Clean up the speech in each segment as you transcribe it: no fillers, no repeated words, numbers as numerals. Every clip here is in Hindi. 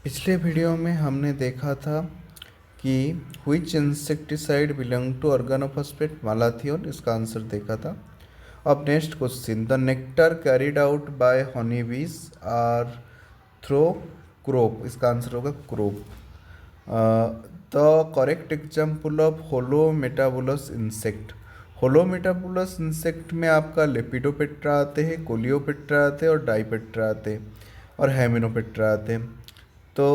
पिछले वीडियो में हमने देखा था कि which insecticide belong to organophosphate malathion, इसका आंसर देखा था। अब next question, the nectar carried out by honey bees are through crop, इसका आंसर होगा crop. The correct example of holometabolous insect, holometabolous insect में आपका लेपिडोपेट्रा आते हैं, कोलियोपेट्रा आते हैं और डाइपेट्रा आते हैं और हेमिनोपेट्रा आते हैं। तो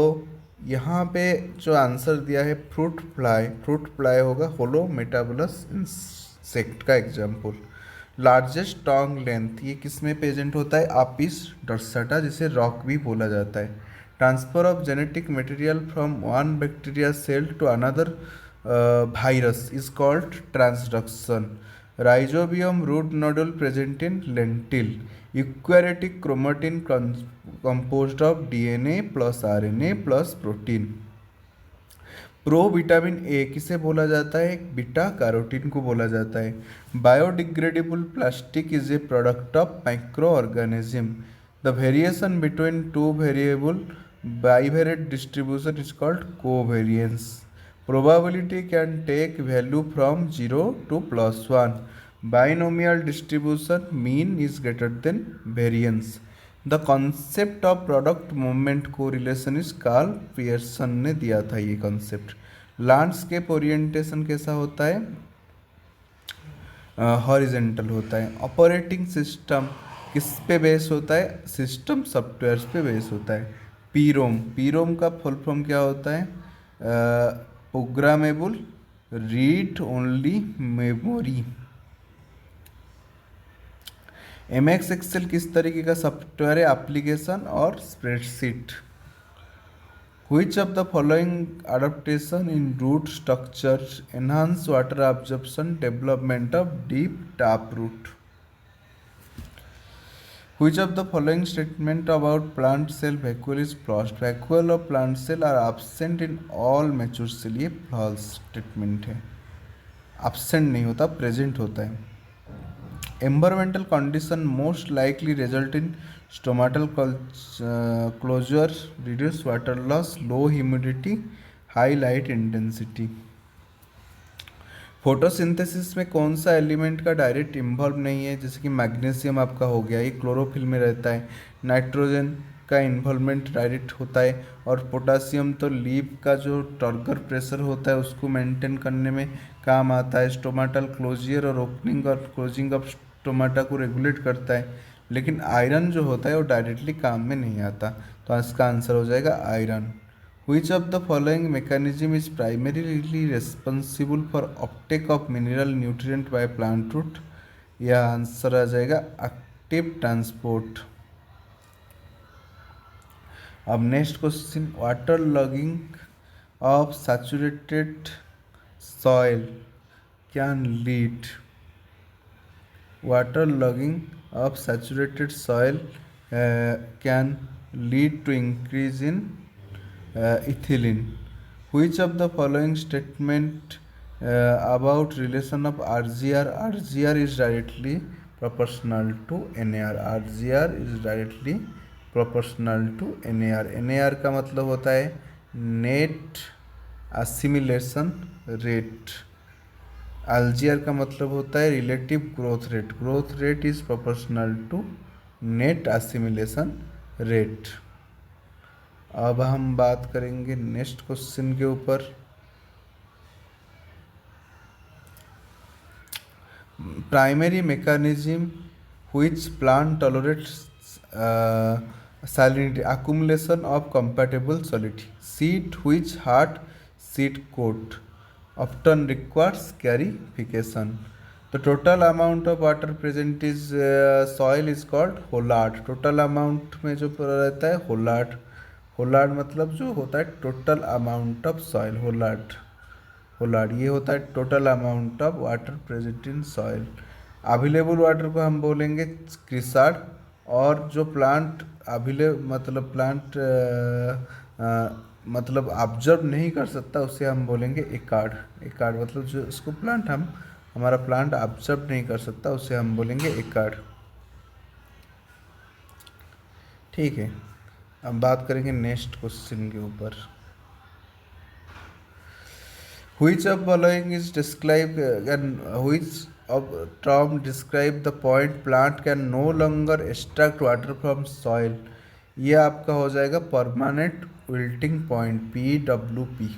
यहाँ पे जो आंसर दिया है फ्रूट फ्लाई होगा होलो मेटाबुलस इंसेक्ट का एग्जाम्पल। लार्जेस्ट टोंग लेंथ, ये किस में प्रेजेंट होता है? आपिस डोर्साटा, जिसे रॉक भी बोला जाता है। Transfer of genetic material from one bacteria cell to another virus is called transduction. Rhizobium root nodule present in lentil. Eukaryotic chromatin composed of DNA plus RNA plus protein. Pro vitamin A किसे बोला जाता है? बीटा कैरोटीन को बोला जाता है। Biodegradable plastic is a product of micro organism. The variation between two variable bivariate distribution is called covariance. Probability can take value from 0 to +1. Binomial distribution mean is greater than variance. The concept of product movement correlation is Karl Pearson ने दिया था ये concept. लैंडस्केप ओरिएंटेशन कैसा होता है? हॉरिजेंटल होता है। ऑपरेटिंग सिस्टम किस पे बेस होता है? सिस्टम सॉफ्टवेयर पे बेस होता है। पीरोम का फुल फॉर्म क्या होता है? Programmable read only memory. MS Excel किस तरीके का सॉफ्टवेयर है? एप्लीकेशन और spreadsheet. Which of the following adaptation in root structure enhance water absorption, development of deep taproot? Which of the following statement about plant cell vacuole is false? Vacuole of plant cell are absent in all mature cell, ये false statement है। absent नहीं होता, present होता है। Environmental condition most likely result in stomatal closure, reduced water loss, low humidity, high light intensity। Photosynthesis में कौन सा एलिमेंट का डायरेक्ट इन्वॉल्व नहीं है? जैसे कि मैग्नीशियम आपका हो गया, ये क्लोरोफिल में रहता है। नाइट्रोजन का इन्वॉल्वमेंट डायरेक्ट होता है। और पोटासियम तो लीफ का जो टर्गर प्रेशर होता है उसको मेंटेन करने में काम आता है। स्टोमाटल क्लोजियर और ओपनिंग और क्लोजिंग ऑफ स्टोमाटा को रेगुलेट करता है। लेकिन आयरन जो होता है वो डायरेक्टली काम में नहीं आता, तो इसका आंसर हो जाएगा iron. Which of the following mechanism is primarily responsible for uptake of mineral nutrient by plant root? यह आंसर आ जाएगा एक्टिव ट्रांसपोर्ट। अब next question, water logging off saturated soil can lead, water logging of saturated soil can lead to increase in ethylene. Which of the following statement about relation of RGR? RGR is directly proportional to NAR. RGR is directly proportional to NAR. NAR का मतलब होता है नेट assimilation रेट। एलजीआर का मतलब होता है relative growth rate. Growth rate is proportional to net assimilation rate. अब हम बात करेंगे नेक्स्ट क्वेश्चन के ऊपर। Primary mechanism which plant tolerates salinity, accumulation of compatible solidity. Seed which hard seed coat often requires scarification. The total amount of water present is soil is called holard. Total amount में जो रहता है होलार्ड। होलार्ड मतलब जो होता है total amount of soil. Hollard ये होता है total amount of water present in soil. Available water को हम बोलेंगे क्रिसार्ड, और जो प्लांट मतलब ऑब्जर्व नहीं कर सकता उसे हम बोलेंगे एकार्ड। एकार्ड मतलब जो इसको प्लांट हमारा प्लांट ऑब्जर्व नहीं कर सकता उसे हम बोलेंगे एकार्ड। ठीक है, अब बात करेंगे नेक्स्ट क्वेश्चन के ऊपर। Which of following is describe which of term describe the point plant can no longer extract water from soil? ये आपका हो जाएगा permanent wilting point PWP।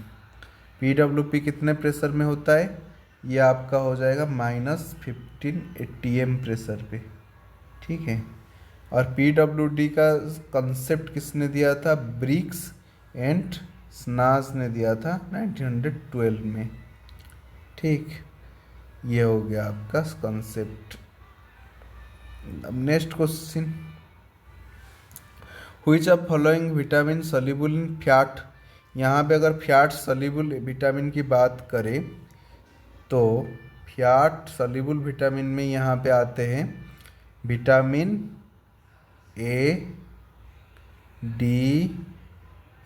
PWP कितने प्रेशर में होता है? ये आपका हो जाएगा -15 ATM प्रेशर पे, ठीक है। और PWD का कंसेप्ट किसने दिया था? ब्रिक्स एंड स्नाज ने दिया था 1912 में, ठीक। ये हो गया आपका कंसेप्ट। अब next question, which of following vitamin soluble in fat? यहाँ पे अगर फैट सॉल्युबल विटामिन की बात करें तो फैट सॉल्युबल विटामिन में यहाँ पे आते हैं विटामिन ए, डी,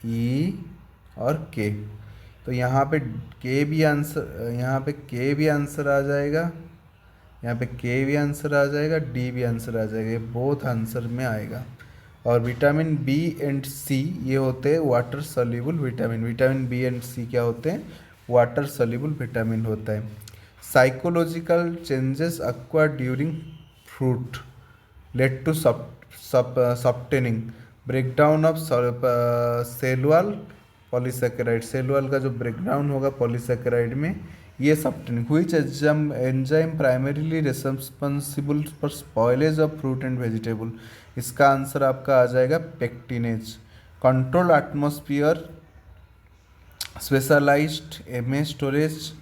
ई और के। तो यहाँ पे के भी आंसर, यहाँ पे के भी आंसर आ जाएगा, यहाँ पे के भी आंसर आ जाएगा, डी भी आंसर आ जाएगा, ये बोथ आंसर में आएगा। और विटामिन बी एंड सी ये होते हैं water soluble vitamin. Vitamin B and C क्या होते हैं? वाटर सॉल्युबल विटामिन होता है। Psychological changes acquire during fruit lead to softening breakdown of cell wall polysaccharide. Cell wall का जो ब्रेकडाउन होगा पॉलीसेकेराइड में, ये softening. Which enzyme primarily responsible for spoilage of fruit and vegetable? इसका आंसर आपका आ जाएगा pectinase. Control atmosphere, specialised MA storage,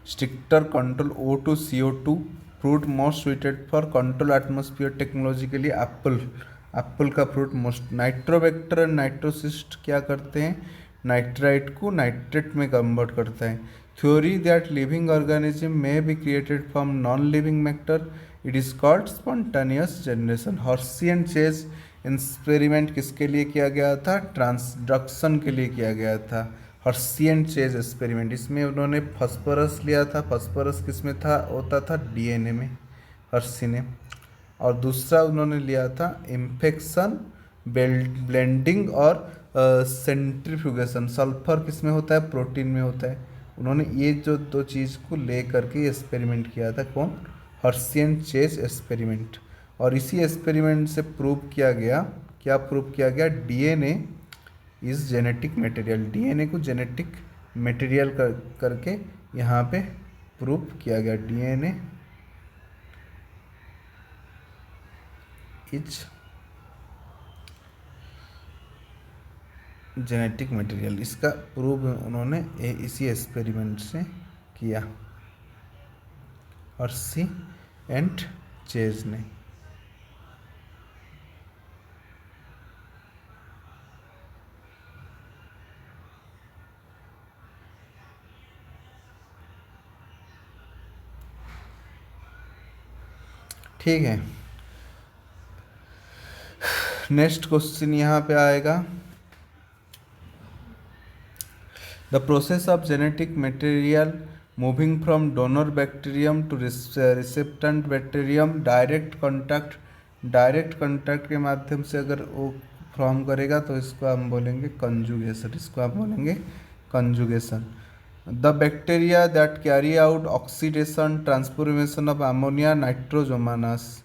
stricter control O2 CO2। Fruit most suited for control atmosphere technology के लिए एप्पल का फ्रूट मोस्ट। नाइट्रोबैक्टर एंड नाइट्रोसिस्ट क्या करते हैं? नाइट्राइट को नाइट्रेट में कन्वर्ट करता है। Theory that living organism may be created from non living matter, it is called spontaneous generation. Hershey and Chase experiment किसके लिए किया गया था? ट्रांसडक्शन के लिए किया गया था। हॉर्सी एंड चेज एक्सपेरिमेंट, इसमें उन्होंने फास्फोरस लिया था। फास्फोरस किस में था? होता था DNA में, हॉर्सी ने। और दूसरा उन्होंने लिया था इन्फेक्शन ब्लेंडिंग और सेंट्रीफ्यूगेशन। सल्फर किस में होता है? प्रोटीन में होता है। उन्होंने ये जो दो चीज़ को ले करके एक्सपेरिमेंट किया था। कौन? Horsey and Chase experiment. और इसी एक्सपेरिमेंट से प्रूव किया गया, क्या प्रूव किया गया? DNA is genetic material. DNA को जेनेटिक मटेरियल करके यहाँ पे प्रूव किया गया। DNA इज जेनेटिक मटेरियल, इसका प्रूव उन्होंने इसी एक्सपेरिमेंट से किया, हॉर्सी एंड चेज ने। ठीक है, नेक्स्ट क्वेश्चन यहाँ पे आएगा, the process of genetic material moving from donor bacterium to recipient bacterium, direct contact के माध्यम से अगर वो फॉर्म करेगा तो इसको हम बोलेंगे कंजुगेशन। इसको हम बोलेंगे conjugation. The bacteria that carry out oxidation transformation of ammonia Nitrosomonas,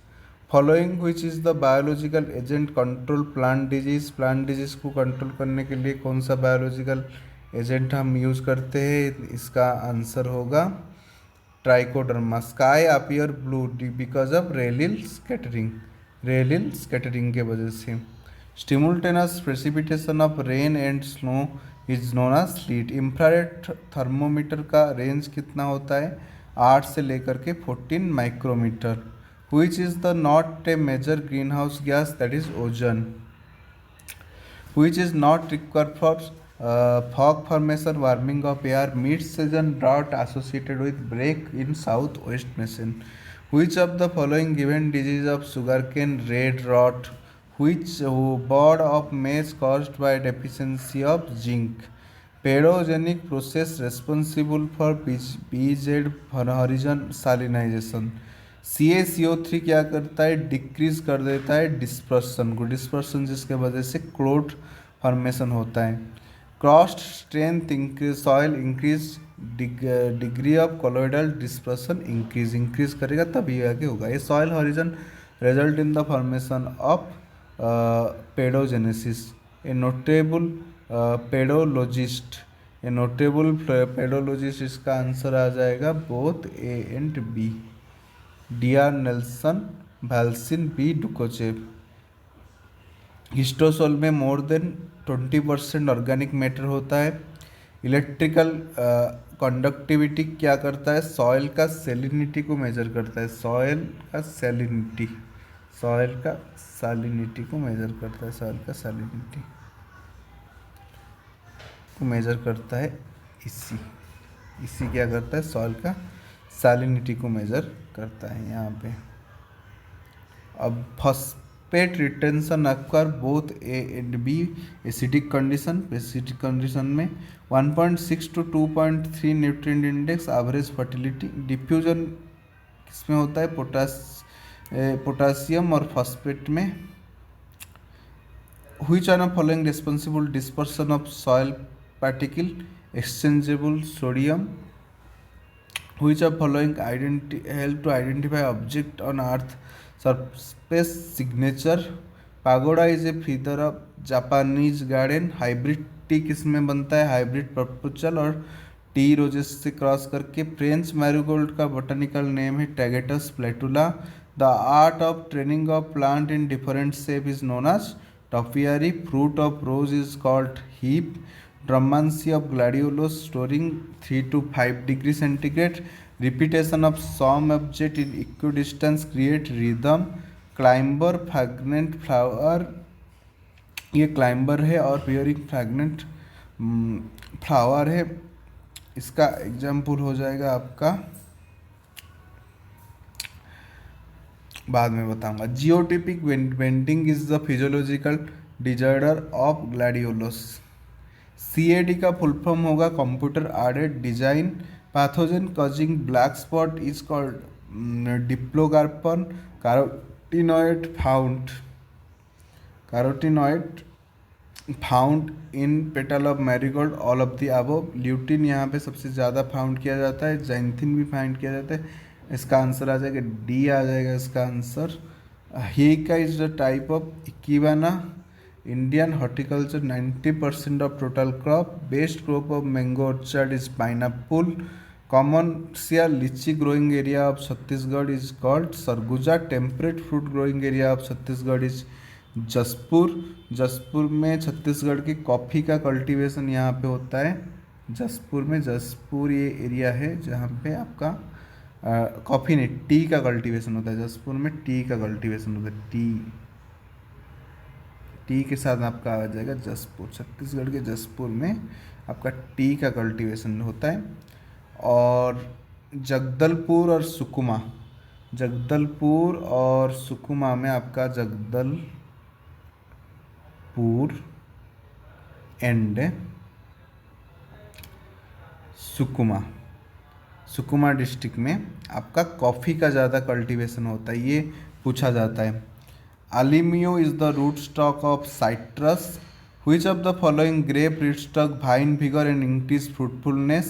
following which is the biological agent control plant disease. Plant disease को कंट्रोल करने के लिए कौन सा बायोलॉजिकल एजेंट हम यूज़ करते हैं? इसका आंसर होगा Trichoderma. Sky appear blue because of Rayleigh scattering के वजह से। Simultaneous precipitation of rain and snow is known as sleet. Infrared thermometer का रेंज कितना होता है? 8 से लेकर के 14 micrometre. Which is the not a major greenhouse gas? That is ozone. Which is not required for fog formation, warming of air, mid-season drought associated with break in southwest Mason. Which of the following given disease of sugarcane red rot? Which board of maize caused by deficiency of zinc? Pedogenic process responsible for PZ horizon salinization. CaCO3 क्या करता है? डिक्रीज कर देता है डिस्पर्सन को। डिस्पर्सन जिसके वजह से क्लोट फॉर्मेशन होता है। Crust strength increase, soil increase, degree of colloidal dispersion increase करेगा तब ये आगे होगा। ये soil horizon result in the formation of pedogenesis. A notable pedologist, a notable pedologist, इसका आंसर आ जाएगा both A and B, D R Nelson, वैल्सिन, बी डुकोचेव। हिस्टोसोल में मोर देन 20% ऑर्गेनिक मैटर होता है। इलेक्ट्रिकल कंडक्टिविटी क्या करता है, सॉइल का सैलिनिटी को मेजर करता है, सॉइल का सैलिनिटी, सॉइल का सैलिनिटी को मेजर करता है, सॉइल का सैलिनिटी को मेजर करता है। इसी क्या करता है, सॉइल का सैलिनिटी को मेजर करता है यहाँ पे। अब phosphate retention occur both A and B acidic condition में 1.6 to 2.3 nutrient index, average fertility. Diffusion किसमें होता है, पोटासियम और फॉस्फेट में। Which are the following responsible dispersion of soil particle, exchangeable sodium. Which of following help to identify object on earth surface signature? Pagoda is a feature of Japanese garden. Hybrid tea किस में बनता है, हाइब्रिड प्रपोजल और टी रोजेस से क्रॉस करके। फ्रेंच मैरीगोल्ड का बोटानिकल नेम है Tagetes patula. The art of training of plant in different shape is known as topiary. Fruit of rose is called hip. Dormancy of gladiolus, storing 3 to 5 degree centigrade. Repetition of some object in equidistance create rhythm. Climber, fragrant flower, ये क्लाइंबर है और बियरिंग फ्रैगनेंट फ्लावर है। इसका एग्जाम्पल हो जाएगा आपका, बाद में बताऊंगा। Geotropic bending is the physiological disorder of gladiolus. CAD का फुल फॉर्म होगा computer aided design. Pathogen causing black spot is called Diplocarpon. Carotenoid found in petal of marigold, all of the above. Lutein यहाँ पे सबसे ज़्यादा फाउंड किया जाता है, जैंथिन भी फाउंड किया जाता है। इसका आंसर आ जाएगा डी, आ जाएगा इसका आंसर। हीका इज द टाइप ऑफ इक्विना। Indian horticulture 90% of total crop. Best crop of mango orchard is pineapple. Commercial lychee growing area of Chhattisgarh is called Sarguja. Temperate fruit growing area of Chhattisgarh is Jashpur. Jashpur में छत्तीसगढ़ की कॉफ़ी का कल्टीवेशन यहाँ पे होता है। जसपुर में, जसपुर ये एरिया है जहाँ पे आपका कॉफ़ी नहीं, टी का कल्टीवेशन होता है। जसपुर में टी का कल्टीवेशन होता है। टी के साथ आपका आ जाएगा जसपुर। छत्तीसगढ़ के जसपुर में आपका टी का कल्टीवेशन होता है। और जगदलपुर और सुकमा, जगदलपुर और सुकमा में आपका जगदलपुर एंड सुकमा डिस्ट्रिक्ट में आपका कॉफ़ी का ज़्यादा कल्टीवेशन होता है, ये पूछा जाता है। Alimio is the rootstock of citrus. Which of the following grape rootstock vine vigor and increase fruitfulness?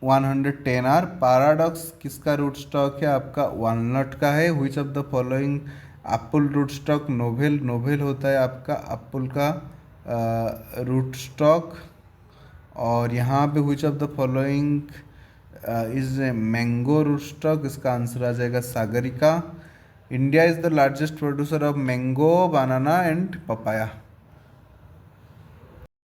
110 R. Paradox किसका rootstock है, आपका walnut का है। Which of the following apple rootstock novel, novel होता है आपका apple का rootstock। और यहाँ पे which of the following is mango rootstock, इसका आंसर आ जाएगा Sagarika. India is the largest producer of mango, banana and papaya.